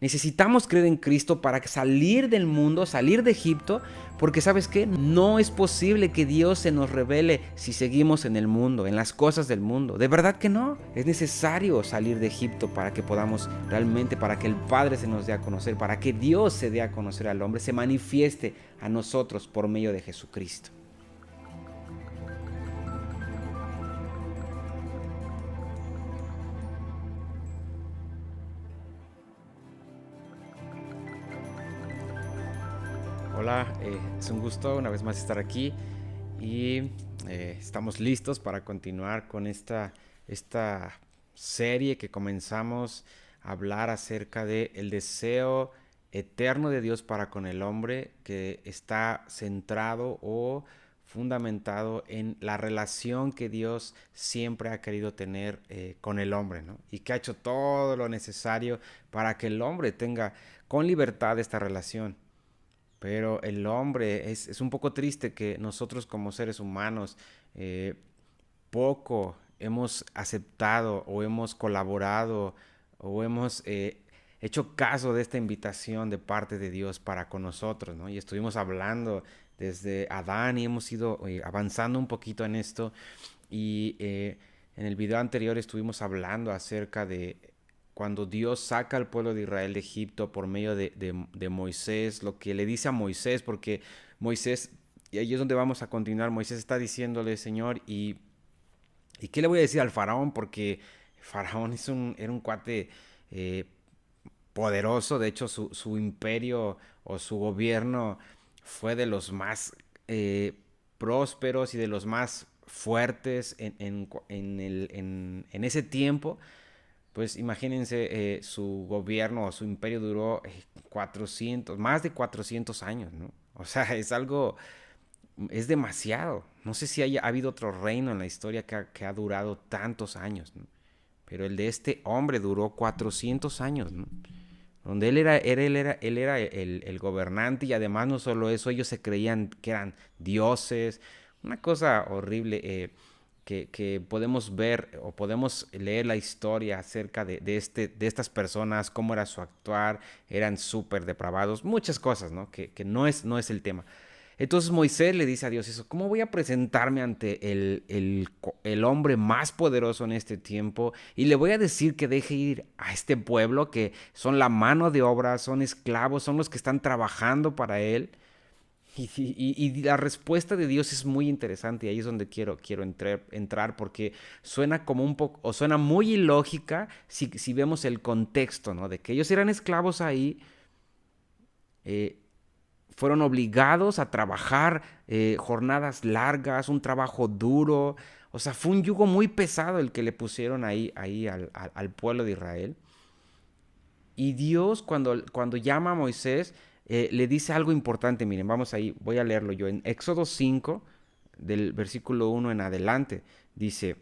Necesitamos creer en Cristo para salir del mundo, salir de Egipto, porque ¿sabes qué? No es posible que Dios se nos revele si seguimos en el mundo, en las cosas del mundo. De verdad que no. Es necesario salir de Egipto para que podamos realmente, para que el Padre se nos dé a conocer, para que Dios se dé a conocer al hombre, se manifieste a nosotros por medio de Jesucristo. Hola, es un gusto una vez más estar aquí y estamos listos para continuar con esta serie que comenzamos a hablar acerca de el deseo eterno de Dios para con el hombre, que está centrado o fundamentado en la relación que Dios siempre ha querido tener con el hombre, ¿no? Y que ha hecho todo lo necesario para que el hombre tenga con libertad esta relación. Pero el hombre es un poco triste que nosotros como seres humanos eh, poco hemos aceptado o hemos colaborado o hemos hecho caso de esta invitación de parte de Dios para con nosotros, ¿no? Y estuvimos hablando desde Adán y hemos ido avanzando un poquito en esto y en el video anterior estuvimos hablando acerca de cuando Dios saca al pueblo de Israel de Egipto por medio de Moisés, lo que le dice a Moisés, porque Moisés, y ahí es donde vamos a continuar, Moisés está diciéndole, Señor, ¿y qué le voy a decir al faraón? Porque Faraón era un cuate eh, poderoso, de hecho su imperio o su gobierno fue de los más prósperos y de los más fuertes en ese tiempo. Pues imagínense, su gobierno o su imperio duró 400, más de 400 años, ¿no? O sea, es algo, es demasiado. No sé si ha habido otro reino en la historia que ha durado tantos años, ¿no? Pero el de este hombre duró 400 años, ¿no? Donde él era el gobernante y además no solo eso, ellos se creían que eran dioses. Una cosa horrible. Que podemos ver o podemos leer la historia acerca de estas personas, cómo era su actuar, eran súper depravados, muchas cosas, ¿no? Que no es el tema. Entonces Moisés le dice a Dios eso, ¿cómo voy a presentarme ante el hombre más poderoso en este tiempo? Y le voy a decir que deje ir a este pueblo que son la mano de obra, son esclavos, son los que están trabajando para él. Y la respuesta de Dios es muy interesante y ahí es donde quiero entrar porque suena como un poco, o suena muy ilógica si vemos el contexto, ¿no? De que ellos eran esclavos ahí, eh, fueron obligados a trabajar jornadas largas, un trabajo duro, o sea, fue un yugo muy pesado el que le pusieron ahí al pueblo de Israel. Y Dios cuando llama a Moisés, le dice algo importante. Miren, vamos ahí, voy a leerlo yo. En Éxodo 5, del versículo 1 en adelante, dice,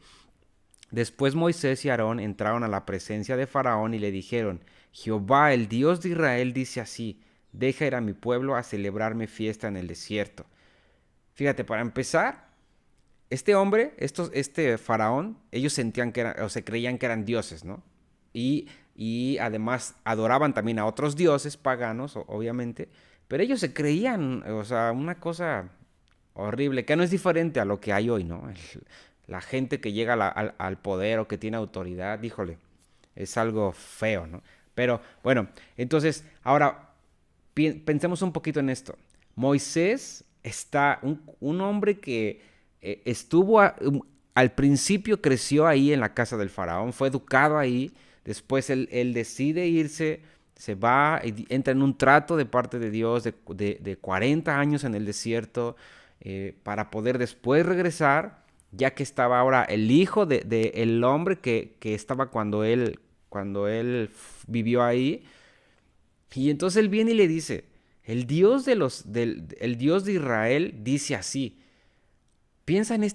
después Moisés y Aarón entraron a la presencia de Faraón y le dijeron, Jehová, el Dios de Israel, dice así, deja ir a mi pueblo a celebrarme fiesta en el desierto. Fíjate, para empezar, este hombre, este faraón, ellos sentían que eran, o se creían que eran dioses, ¿no? Y además adoraban también a otros dioses paganos, obviamente, pero ellos se creían, o sea, una cosa horrible, que no es diferente a lo que hay hoy, ¿no? La gente que llega al poder o que tiene autoridad, híjole, es algo feo, ¿no? Pero bueno, entonces, ahora pensemos un poquito en esto. Moisés está, un hombre que al principio creció ahí en la casa del faraón, fue educado ahí, después él decide irse, se va, y entra en un trato de parte de Dios de 40 años en el desierto para poder después regresar, ya que estaba ahora el hijo de el hombre que estaba cuando él vivió ahí. Y entonces él viene y le dice, el Dios de Israel dice así.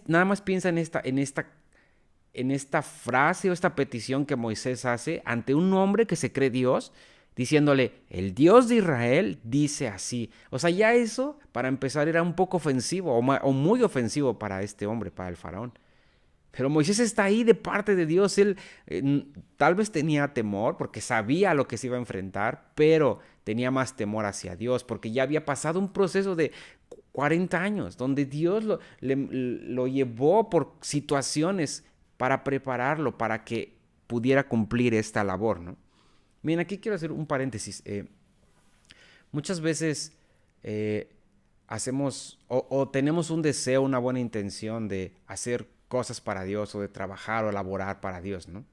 Nada más piensa en esta frase o esta petición que Moisés hace ante un hombre que se cree Dios, diciéndole, el Dios de Israel dice así. O sea, ya eso, para empezar, era un poco ofensivo o muy ofensivo para este hombre, para el faraón. Pero Moisés está ahí de parte de Dios. Él tal vez tenía temor porque sabía a lo que se iba a enfrentar, pero tenía más temor hacia Dios porque ya había pasado un proceso de 40 años donde Dios lo llevó por situaciones para prepararlo, para que pudiera cumplir esta labor, ¿no? Miren, aquí quiero hacer un paréntesis. Muchas veces eh, hacemos o tenemos un deseo, una buena intención de hacer cosas para Dios o de trabajar o laborar para Dios, ¿no?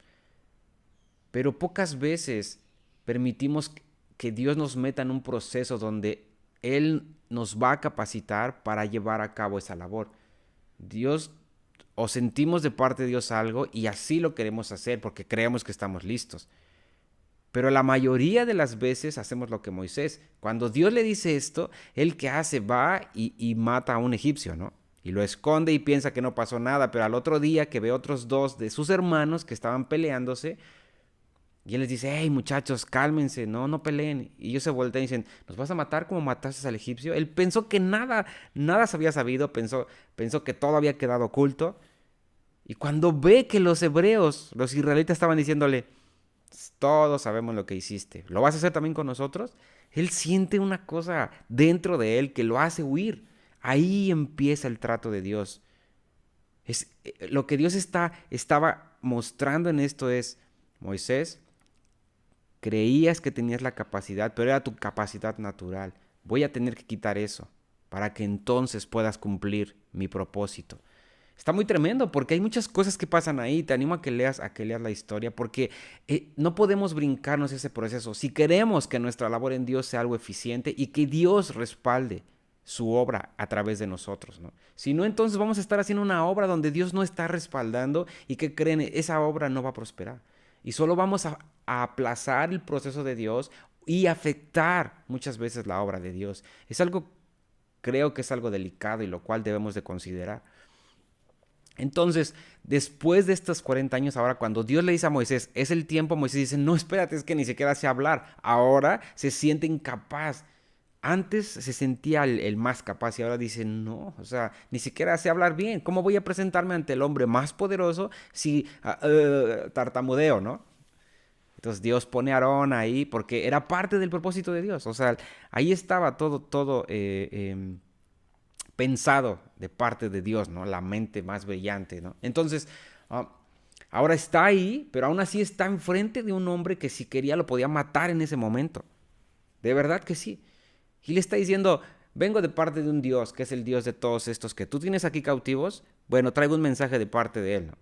Pero pocas veces permitimos que Dios nos meta en un proceso donde Él nos va a capacitar para llevar a cabo esa labor. Dios o sentimos de parte de Dios algo y así lo queremos hacer porque creemos que estamos listos. Pero la mayoría de las veces hacemos lo que Moisés. Cuando Dios le dice esto, él que hace va y mata a un egipcio, ¿no? Y lo esconde y piensa que no pasó nada, pero al otro día que ve otros dos de sus hermanos que estaban peleándose, y él les dice, hey muchachos, cálmense, no peleen. Y ellos se voltean y dicen, ¿nos vas a matar como mataste al egipcio? Él pensó que nada se había sabido, pensó que todo había quedado oculto. Y cuando ve que los hebreos, los israelitas estaban diciéndole, todos sabemos lo que hiciste, ¿lo vas a hacer también con nosotros? Él siente una cosa dentro de él que lo hace huir. Ahí empieza el trato de Dios. Lo que Dios estaba mostrando en esto es, Moisés, creías que tenías la capacidad, pero era tu capacidad natural. Voy a tener que quitar eso para que entonces puedas cumplir mi propósito. Está muy tremendo porque hay muchas cosas que pasan ahí. Te animo a que leas la historia porque no podemos brincarnos ese proceso. Si queremos que nuestra labor en Dios sea algo eficiente y que Dios respalde su obra a través de nosotros, ¿no? Si no, entonces vamos a estar haciendo una obra donde Dios no está respaldando y que creen, esa obra no va a prosperar. Y solo vamos a aplazar el proceso de Dios y afectar muchas veces la obra de Dios. Creo que es algo delicado y lo cual debemos de considerar. Entonces, después de estos 40 años, ahora cuando Dios le dice a Moisés, es el tiempo, Moisés dice, no, espérate, es que ni siquiera sé hablar. Ahora se siente incapaz. Antes se sentía el más capaz y ahora dice, no, o sea, ni siquiera sé hablar bien. ¿Cómo voy a presentarme ante el hombre más poderoso si tartamudeo, no? Entonces Dios pone a Aarón ahí porque era parte del propósito de Dios. O sea, ahí estaba todo pensado de parte de Dios, ¿no? La mente más brillante, ¿no? Entonces, uh, ahora está ahí, pero aún así está enfrente de un hombre que si quería lo podía matar en ese momento. De verdad que sí. Y le está diciendo, vengo de parte de un Dios, que es el Dios de todos estos que tú tienes aquí cautivos. Bueno, traigo un mensaje de parte de Él, ¿no?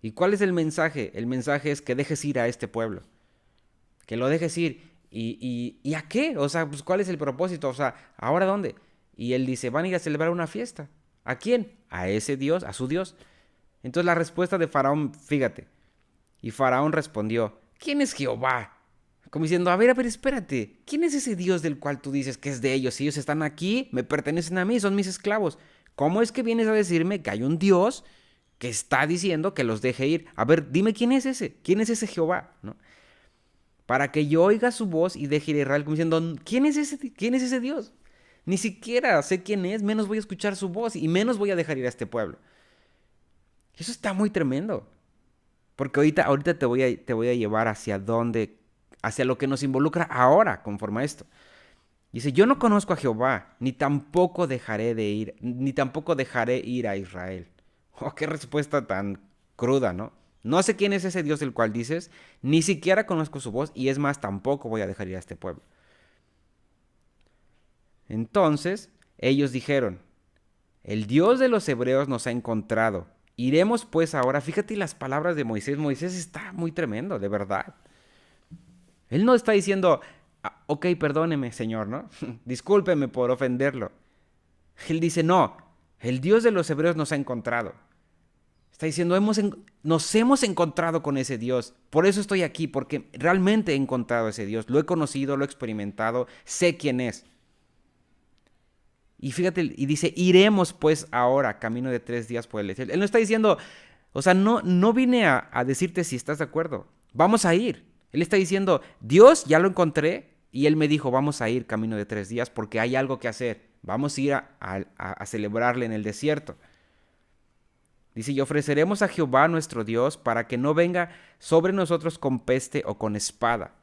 ¿Y cuál es el mensaje? El mensaje es que dejes ir a este pueblo. Que lo dejes ir. ¿Y a qué? O sea, pues, ¿cuál es el propósito? O sea, ¿ahora dónde? Y él dice, van a ir a celebrar una fiesta. ¿A quién? A ese Dios, a su Dios. Entonces la respuesta de Faraón, fíjate. Y Faraón respondió, ¿quién es Jehová? Como diciendo, a ver, espérate. ¿Quién es ese Dios del cual tú dices que es de ellos? Si ellos están aquí, me pertenecen a mí, son mis esclavos. ¿Cómo es que vienes a decirme que hay un Dios que está diciendo que los deje ir? A ver, dime quién es ese. ¿Quién es ese Jehová? ¿No? Para que yo oiga su voz y deje ir a Israel, como diciendo, ¿quién es ese Dios? Ni siquiera sé quién es, menos voy a escuchar su voz y menos voy a dejar ir a este pueblo. Eso está muy tremendo. Porque ahorita te voy a llevar hacia lo que nos involucra ahora, conforme a esto. Dice, yo no conozco a Jehová, ni tampoco dejaré ir a Israel. Oh, qué respuesta tan cruda, ¿no? No sé quién es ese Dios del cual dices, ni siquiera conozco su voz, y es más, tampoco voy a dejar ir a este pueblo. Entonces ellos dijeron, el Dios de los hebreos nos ha encontrado. Iremos pues ahora, fíjate las palabras de Moisés. Moisés está muy tremendo, de verdad. Él no está diciendo, ok, perdóneme, Señor, ¿no? Discúlpeme por ofenderlo. Él dice, no, el Dios de los hebreos nos ha encontrado. Está diciendo, nos hemos encontrado con ese Dios. Por eso estoy aquí, porque realmente he encontrado a ese Dios. Lo he conocido, lo he experimentado, sé quién es. Y fíjate, y dice, iremos pues ahora, camino de 3 días por el desierto. Él no está diciendo, o sea, no vine a decirte si estás de acuerdo. Vamos a ir. Él está diciendo, Dios ya lo encontré y él me dijo, vamos a ir camino de 3 días porque hay algo que hacer. Vamos a ir a celebrarle en el desierto. Dice, y ofreceremos a Jehová nuestro Dios para que no venga sobre nosotros con peste o con espada.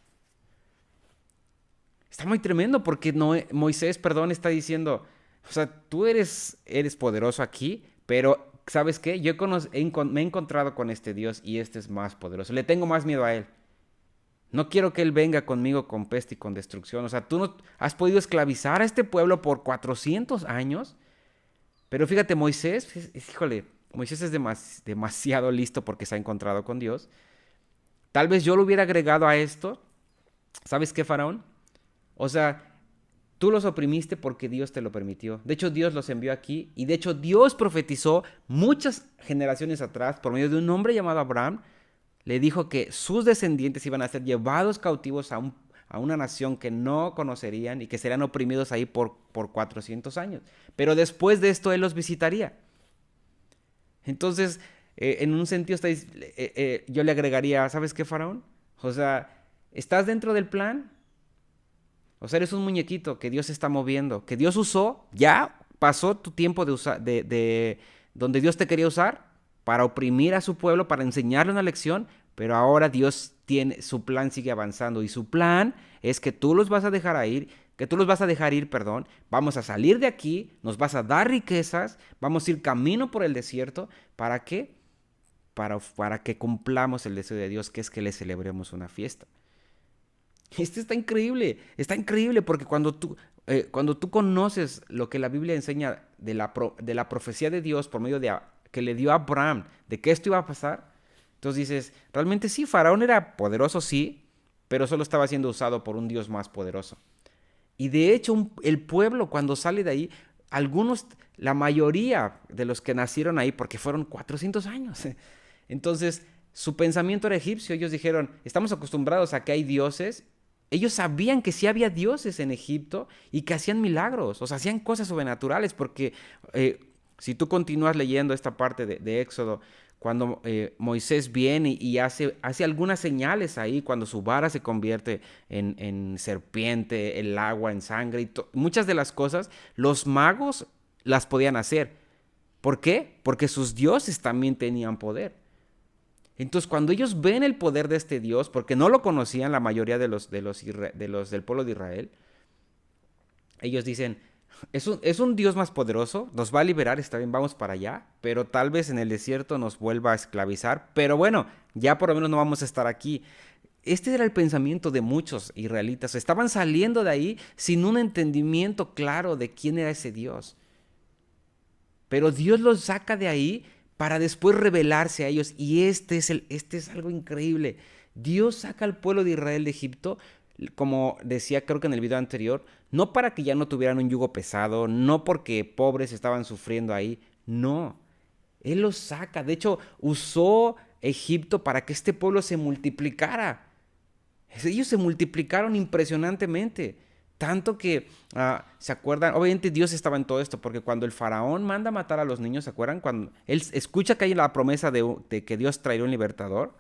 Está muy tremendo porque Moisés, perdón, está diciendo, o sea, tú eres poderoso aquí, pero ¿sabes qué? Me he encontrado con este Dios y este es más poderoso. Le tengo más miedo a él. No quiero que él venga conmigo con peste y con destrucción. O sea, tú no has podido esclavizar a este pueblo por 400 años. Pero fíjate, Moisés, híjole, Moisés es demasiado listo porque se ha encontrado con Dios. Tal vez yo lo hubiera agregado a esto. ¿Sabes qué, Faraón? O sea, tú los oprimiste porque Dios te lo permitió. De hecho, Dios los envió aquí. Y de hecho, Dios profetizó muchas generaciones atrás por medio de un hombre llamado Abraham. Le dijo que sus descendientes iban a ser llevados cautivos a una nación que no conocerían y que serían oprimidos ahí por 400 años. Pero después de esto Él los visitaría. Entonces, en un sentido, yo le agregaría, ¿sabes qué, Faraón? O sea, ¿estás dentro del plan? O sea, eres un muñequito que Dios está moviendo, que Dios usó, ya pasó tu tiempo de donde Dios te quería usar para oprimir a su pueblo, para enseñarle una lección, pero ahora Dios tiene, su plan sigue avanzando y su plan es que tú los vas a dejar ir, que tú los vas a dejar ir, perdón, vamos a salir de aquí, nos vas a dar riquezas, vamos a ir camino por el desierto, ¿para qué? Para que cumplamos el deseo de Dios, que es que le celebremos una fiesta. Este está increíble porque cuando tú conoces lo que la Biblia enseña de la profecía de Dios por medio que le dio a Abraham, de que esto iba a pasar, entonces dices, realmente sí, Faraón era poderoso, sí, pero solo estaba siendo usado por un Dios más poderoso. Y de hecho, el pueblo cuando sale de ahí, la mayoría de los que nacieron ahí, porque fueron 400 años, entonces su pensamiento era egipcio. Ellos dijeron, estamos acostumbrados a que hay dioses. Ellos sabían que sí había dioses en Egipto y que hacían milagros, o sea, hacían cosas sobrenaturales, porque si tú continúas leyendo esta parte de Éxodo, cuando Moisés viene y hace algunas señales ahí, cuando su vara se convierte en serpiente, el agua en sangre, muchas de las cosas, los magos las podían hacer. ¿Por qué? Porque sus dioses también tenían poder. Entonces, cuando ellos ven el poder de este Dios, porque no lo conocían la mayoría del pueblo de Israel, ellos dicen, es un Dios más poderoso, nos va a liberar, está bien, vamos para allá, pero tal vez en el desierto nos vuelva a esclavizar, pero bueno, ya por lo menos no vamos a estar aquí. Este era el pensamiento de muchos israelitas, estaban saliendo de ahí sin un entendimiento claro de quién era ese Dios. Pero Dios los saca de ahí para después revelarse a ellos. Y este es algo increíble. Dios saca al pueblo de Israel de Egipto, como decía creo que en el video anterior, no para que ya no tuvieran un yugo pesado, no porque pobres estaban sufriendo ahí, no. Él los saca. De hecho, usó Egipto para que este pueblo se multiplicara. Ellos se multiplicaron impresionantemente. Tanto que, ¿se acuerdan? Obviamente Dios estaba en todo esto, porque cuando el faraón manda a matar a los niños, ¿se acuerdan? Cuando él escucha que hay la promesa de que Dios traerá un libertador,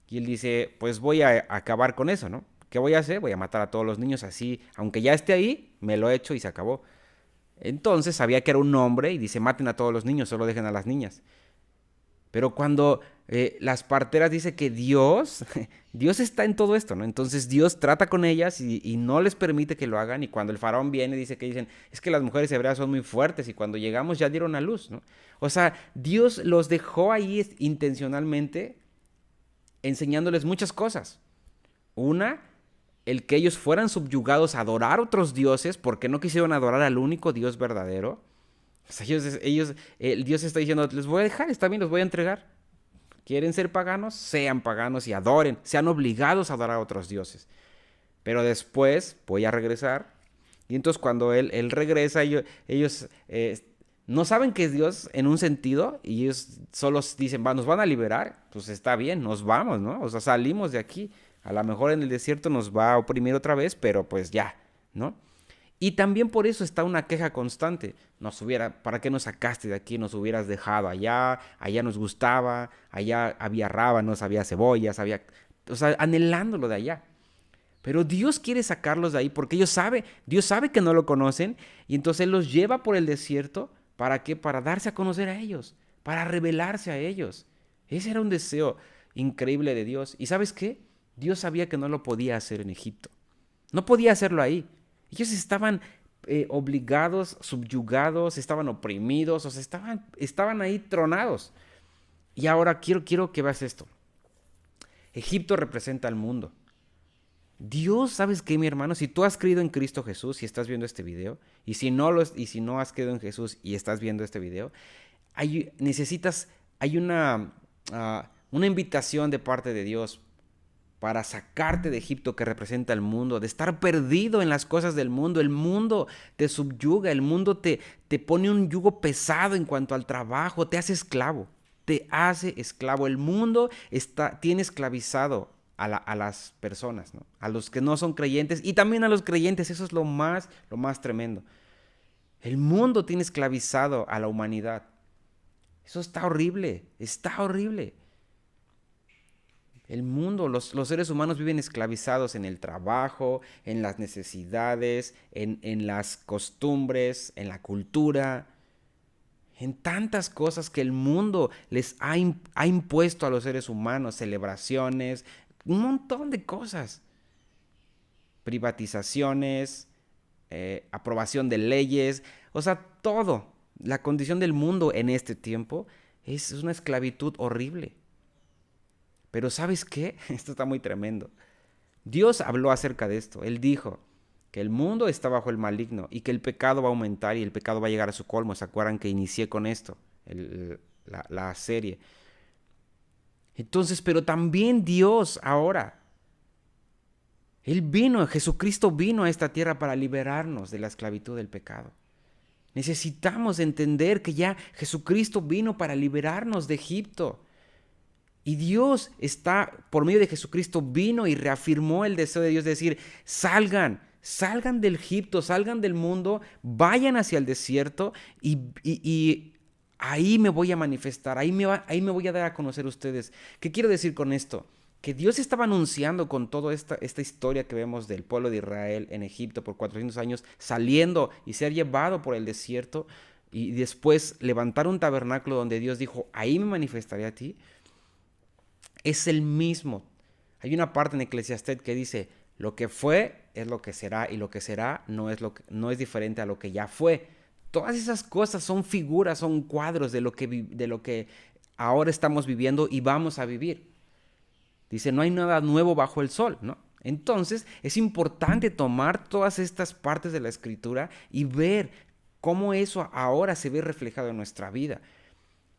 y él dice, pues voy a acabar con eso, ¿no? ¿Qué voy a hacer? Voy a matar a todos los niños así, aunque ya esté ahí, me lo he hecho y se acabó. Entonces sabía que era un hombre y dice, maten a todos los niños, solo dejen a las niñas. Pero cuando las parteras dice que Dios, Dios está en todo esto, ¿no? Entonces Dios trata con ellas y no les permite que lo hagan. Y cuando el faraón viene, dice que dicen, es que las mujeres hebreas son muy fuertes y cuando llegamos ya dieron a luz, ¿no? O sea, Dios los dejó ahí intencionalmente enseñándoles muchas cosas. Una, el que ellos fueran subyugados a adorar otros dioses porque no quisieron adorar al único Dios verdadero. O sea, Dios está diciendo, les voy a dejar, está bien, los voy a entregar. ¿Quieren ser paganos? Sean paganos y adoren, sean obligados a adorar a otros dioses. Pero después voy a regresar. Y entonces cuando él regresa, ellos no saben que es Dios en un sentido y ellos solo dicen, nos van a liberar, pues está bien, nos vamos, ¿no? O sea, salimos de aquí. A lo mejor en el desierto nos va a oprimir otra vez, pero pues ya, ¿no? Y también por eso está una queja constante. ¿Para qué nos sacaste de aquí? Nos hubieras dejado allá nos gustaba, allá había rábanos, había cebollas, o sea, anhelándolo de allá. Pero Dios quiere sacarlos de ahí porque Dios sabe que no lo conocen y entonces Él los lleva por el desierto. ¿Para qué? Para darse a conocer a ellos, para revelarse a ellos. Ese era un deseo increíble de Dios. ¿Y sabes qué? Dios sabía que no lo podía hacer en Egipto. No podía hacerlo ahí. Ellos estaban obligados, subyugados, estaban oprimidos, o sea, estaban ahí tronados. Y ahora quiero que veas esto. Egipto representa al mundo. Dios, ¿sabes qué, mi hermano? Si tú has creído en Cristo Jesús y estás viendo este video, y si no has creído en Jesús y estás viendo este video, hay una invitación de parte de Dios para sacarte de Egipto, que representa el mundo, de estar perdido en las cosas del mundo. El mundo te subyuga, el mundo te pone un yugo pesado en cuanto al trabajo, te hace esclavo, El mundo tiene esclavizado a las personas, ¿no? A los que no son creyentes y también a los creyentes. Eso es lo más tremendo. El mundo tiene esclavizado a la humanidad. Eso está horrible, está horrible. El mundo, los seres humanos viven esclavizados en el trabajo, en las necesidades, en las costumbres, en la cultura, en tantas cosas que el mundo les ha impuesto a los seres humanos, celebraciones, un montón de cosas. Privatizaciones, aprobación de leyes, o sea, todo. La condición del mundo en este tiempo es una esclavitud horrible. Pero ¿sabes qué? Esto está muy tremendo. Dios habló acerca de esto. Él dijo que el mundo está bajo el maligno y que el pecado va a aumentar y el pecado va a llegar a su colmo. ¿Se acuerdan que inicié con esto? La serie. Entonces, pero también Dios ahora, Jesucristo vino a esta tierra para liberarnos de la esclavitud del pecado. Necesitamos entender que ya Jesucristo vino para liberarnos de Egipto. Y Dios por medio de Jesucristo, vino y reafirmó el deseo de Dios de decir: salgan del Egipto, salgan del mundo, vayan hacia el desierto y ahí me voy a manifestar, ahí me voy a dar a conocer a ustedes. ¿Qué quiero decir con esto? Que Dios estaba anunciando con toda esta historia que vemos del pueblo de Israel en Egipto por 400 años, saliendo y ser llevado por el desierto, y después levantar un tabernáculo donde Dios dijo: ahí me manifestaré a ti. Es el mismo. Hay una parte en Eclesiastés que dice: lo que fue es lo que será, y lo que será no es diferente a lo que ya fue. Todas esas cosas son figuras, son cuadros de lo que ahora estamos viviendo y vamos a vivir. Dice: no hay nada nuevo bajo el sol, ¿no? Entonces es importante tomar todas estas partes de la Escritura y ver cómo eso ahora se ve reflejado en nuestra vida.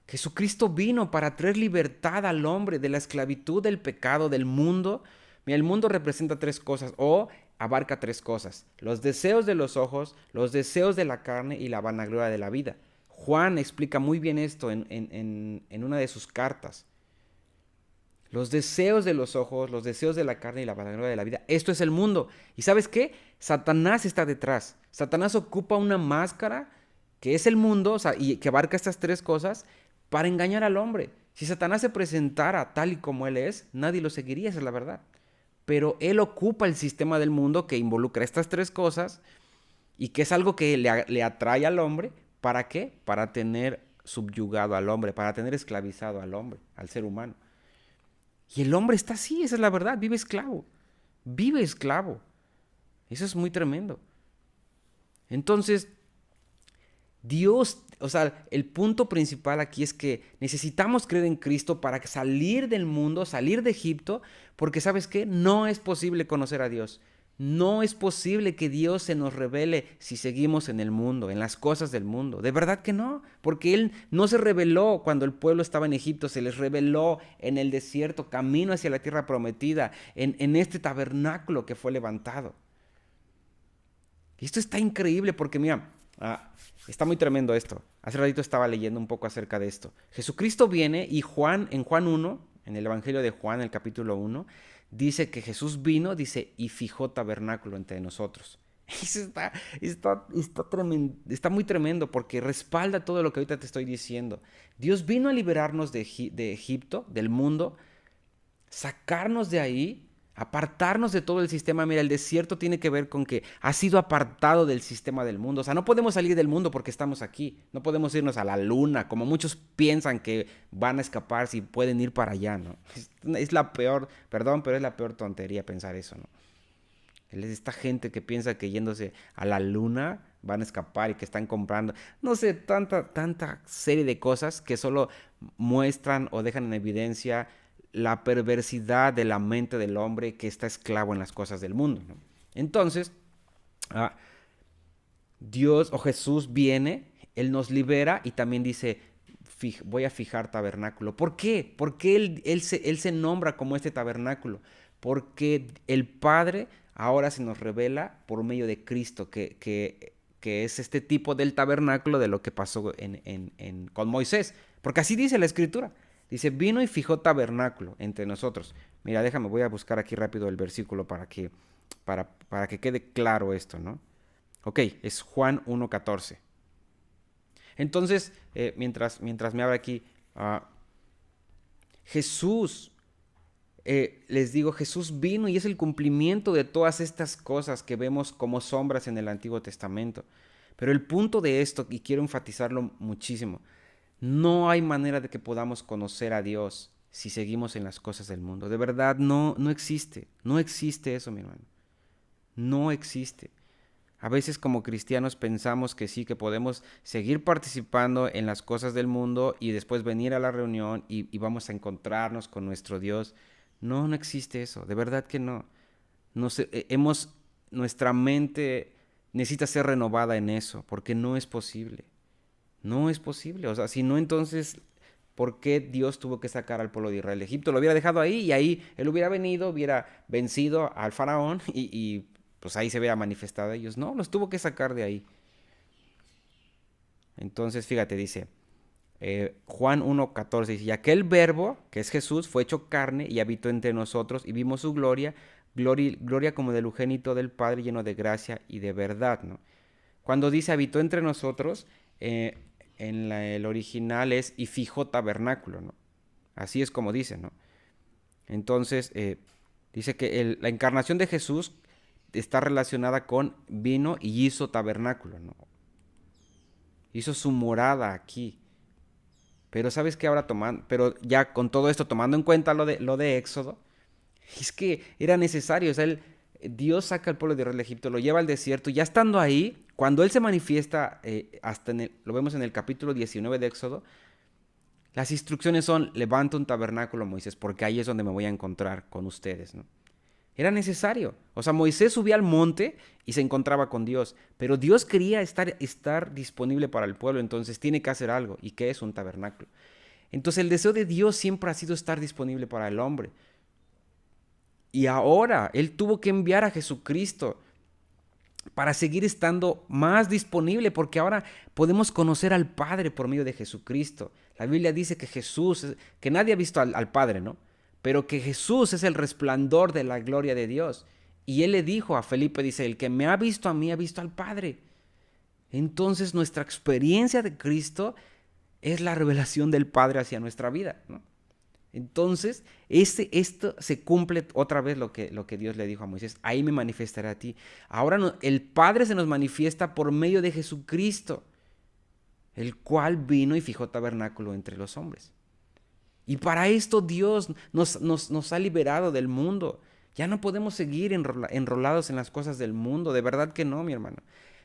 Jesucristo vino para traer libertad al hombre de la esclavitud del pecado, del mundo. Mira, el mundo representa tres cosas, o abarca tres cosas: los deseos de los ojos, los deseos de la carne y la vanagloria de la vida. Juan explica muy bien esto en una de sus cartas. Los deseos de los ojos, los deseos de la carne y la vanagloria de la vida. Esto es el mundo. ¿Y sabes qué? Satanás está detrás. Satanás ocupa una máscara que es el mundo, o sea, y que abarca estas tres cosas, para engañar al hombre. Si Satanás se presentara tal y como él es, nadie lo seguiría, esa es la verdad. Pero él ocupa el sistema del mundo que involucra estas tres cosas y que es algo que le atrae al hombre. ¿Para qué? Para tener subyugado al hombre, para tener esclavizado al hombre, al ser humano. Y el hombre está así, esa es la verdad, vive esclavo. Vive esclavo. Eso es muy tremendo. Entonces, Dios, o sea, el punto principal aquí es que necesitamos creer en Cristo para salir del mundo, salir de Egipto, porque ¿sabes qué? No es posible conocer a Dios. No es posible que Dios se nos revele si seguimos en el mundo, en las cosas del mundo. De verdad que no, porque Él no se reveló cuando el pueblo estaba en Egipto, se les reveló en el desierto, camino hacia la tierra prometida, en este tabernáculo que fue levantado. Y esto está increíble porque mira, está muy tremendo esto. Hace ratito estaba leyendo un poco acerca de esto. Jesucristo viene y en Juan 1, en el Evangelio de Juan, el capítulo 1, dice que Jesús vino, dice, y fijó tabernáculo entre nosotros. Eso está muy tremendo porque respalda todo lo que ahorita te estoy diciendo. Dios vino a liberarnos de Egipto, del mundo, sacarnos de ahí, Apartarnos de todo el sistema. Mira, el desierto tiene que ver con que ha sido apartado del sistema del mundo. O sea, no podemos salir del mundo porque estamos aquí. No podemos irnos a la luna, como muchos piensan que van a escapar si pueden ir para allá, ¿no? Es la peor, perdón, pero es la peor tontería pensar eso, ¿no? Esta gente que piensa que yéndose a la luna van a escapar y que están comprando, no sé, tanta serie de cosas que solo muestran o dejan en evidencia la perversidad de la mente del hombre que está esclavo en las cosas del mundo, ¿no? Entonces, ah, Dios o Jesús viene, Él nos libera y también dice, voy a fijar tabernáculo. ¿Por qué? Porque él se nombra como este tabernáculo. Porque el Padre ahora se nos revela por medio de Cristo, que es este tipo del tabernáculo de lo que pasó con Moisés. Porque así dice la Escritura. Dice, vino y fijó tabernáculo entre nosotros. Mira, déjame, voy a buscar aquí rápido el versículo para que quede claro esto, ¿no? Ok, es Juan 1:14. Entonces, mientras me abre aquí, Jesús, les digo, Jesús vino y es el cumplimiento de todas estas cosas que vemos como sombras en el Antiguo Testamento. Pero el punto de esto, y quiero enfatizarlo muchísimo, no hay manera de que podamos conocer a Dios si seguimos en las cosas del mundo. De verdad, no existe. No existe eso, mi hermano. No existe. A veces como cristianos pensamos que sí, que podemos seguir participando en las cosas del mundo y después venir a la reunión y vamos a encontrarnos con nuestro Dios. No existe eso, de verdad que no. Nuestra mente necesita ser renovada en eso, porque no es posible. No es posible. O sea, si no, entonces, ¿por qué Dios tuvo que sacar al pueblo de Israel de Egipto? Lo hubiera dejado ahí y ahí él hubiera venido, hubiera vencido al faraón y pues ahí se hubiera manifestado a ellos. No, los tuvo que sacar de ahí. Entonces, fíjate, dice Juan 1:14, dice, y aquel verbo, que es Jesús, fue hecho carne y habitó entre nosotros y vimos su gloria como del unigénito del Padre, lleno de gracia y de verdad, ¿no? Cuando dice habitó entre nosotros, el original es y fijó tabernáculo, ¿no? Así es como dice, ¿no? Entonces, dice que la encarnación de Jesús está relacionada con vino y hizo tabernáculo, ¿no? Hizo su morada aquí. Pero sabes que ahora pero ya con todo esto tomando en cuenta lo de Éxodo, es que era necesario, o sea, Dios saca al pueblo de Israel de Egipto, lo lleva al desierto, ya estando ahí, cuando Él se manifiesta, lo vemos en el capítulo 19 de Éxodo, las instrucciones son, levanta un tabernáculo, Moisés, porque ahí es donde me voy a encontrar con ustedes, ¿no? Era necesario. O sea, Moisés subía al monte y se encontraba con Dios, pero Dios quería estar disponible para el pueblo, entonces tiene que hacer algo. ¿Y qué es un tabernáculo? Entonces el deseo de Dios siempre ha sido estar disponible para el hombre. Y ahora Él tuvo que enviar a Jesucristo para seguir estando más disponible, porque ahora podemos conocer al Padre por medio de Jesucristo. La Biblia dice que que nadie ha visto al Padre, ¿no? Pero que Jesús es el resplandor de la gloria de Dios. Y Él le dijo a Felipe, dice, el que me ha visto a mí ha visto al Padre. Entonces nuestra experiencia de Cristo es la revelación del Padre hacia nuestra vida, ¿no? Entonces, esto se cumple otra vez lo que Dios le dijo a Moisés, ahí me manifestaré a ti. Ahora el Padre se nos manifiesta por medio de Jesucristo, el cual vino y fijó tabernáculo entre los hombres. Y para esto Dios nos ha liberado del mundo. Ya no podemos seguir enrolados en las cosas del mundo, de verdad que no, mi hermano.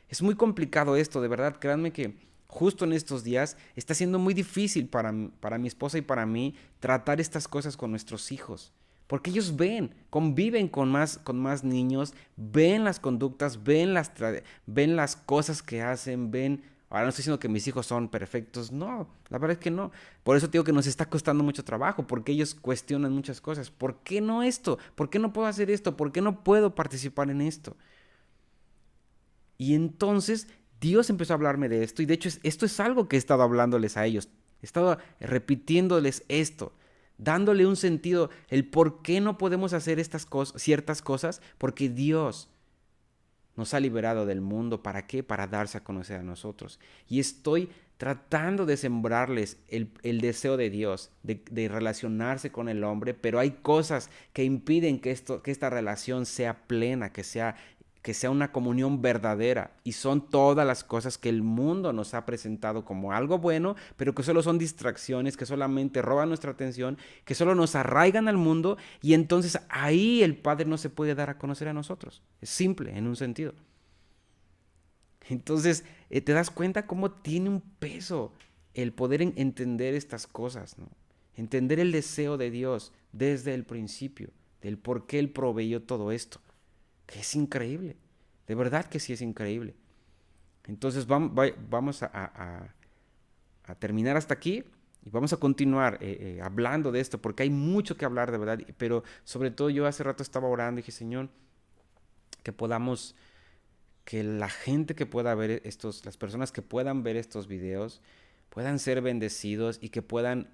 Es muy complicado esto, de verdad, créanme que justo en estos días está siendo muy difícil para mi esposa y para mí tratar estas cosas con nuestros hijos. Porque ellos conviven con más niños, ven las conductas, ven las cosas que hacen, ahora no estoy diciendo que mis hijos son perfectos, no, la verdad es que no. Por eso digo que nos está costando mucho trabajo, porque ellos cuestionan muchas cosas. ¿Por qué no esto? ¿Por qué no puedo hacer esto? ¿Por qué no puedo participar en esto? Y entonces Dios empezó a hablarme de esto y de hecho esto es algo que he estado hablándoles a ellos. He estado repitiéndoles esto, dándole un sentido, el por qué no podemos hacer ciertas cosas, porque Dios nos ha liberado del mundo. ¿Para qué? Para darse a conocer a nosotros. Y estoy tratando de sembrarles el deseo de Dios, de relacionarse con el hombre, pero hay cosas que impiden que esta relación sea plena, que sea una comunión verdadera. Y son todas las cosas que el mundo nos ha presentado como algo bueno, pero que solo son distracciones, que solamente roban nuestra atención, que solo nos arraigan al mundo, y entonces ahí el Padre no se puede dar a conocer a nosotros. Es simple, en un sentido. Entonces, te das cuenta cómo tiene un peso el poder entender estas cosas, ¿no? Entender el deseo de Dios desde el principio, del por qué Él proveyó todo esto, que es increíble, de verdad que sí es increíble. Entonces vamos a terminar hasta aquí y vamos a continuar hablando de esto, porque hay mucho que hablar de verdad, pero sobre todo yo hace rato estaba orando y dije, Señor, que podamos, que la gente que pueda ver las personas que puedan ver estos videos, puedan ser bendecidos y que puedan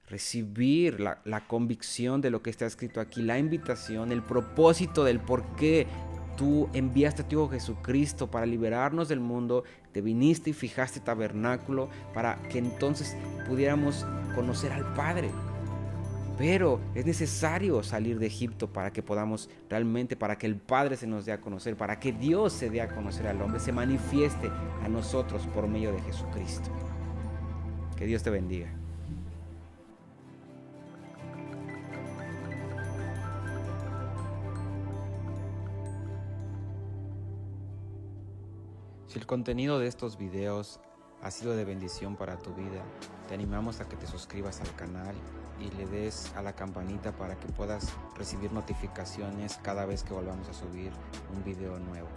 recibir la convicción de lo que está escrito aquí, la invitación, el propósito del por qué tú enviaste a tu Hijo Jesucristo para liberarnos del mundo, te viniste y fijaste tabernáculo para que entonces pudiéramos conocer al Padre. Pero es necesario salir de Egipto para que podamos realmente, para que el Padre se nos dé a conocer, para que Dios se dé a conocer al hombre, se manifieste a nosotros por medio de Jesucristo. Que Dios te bendiga. Si el contenido de estos videos ha sido de bendición para tu vida, te animamos a que te suscribas al canal y le des a la campanita para que puedas recibir notificaciones cada vez que volvamos a subir un video nuevo.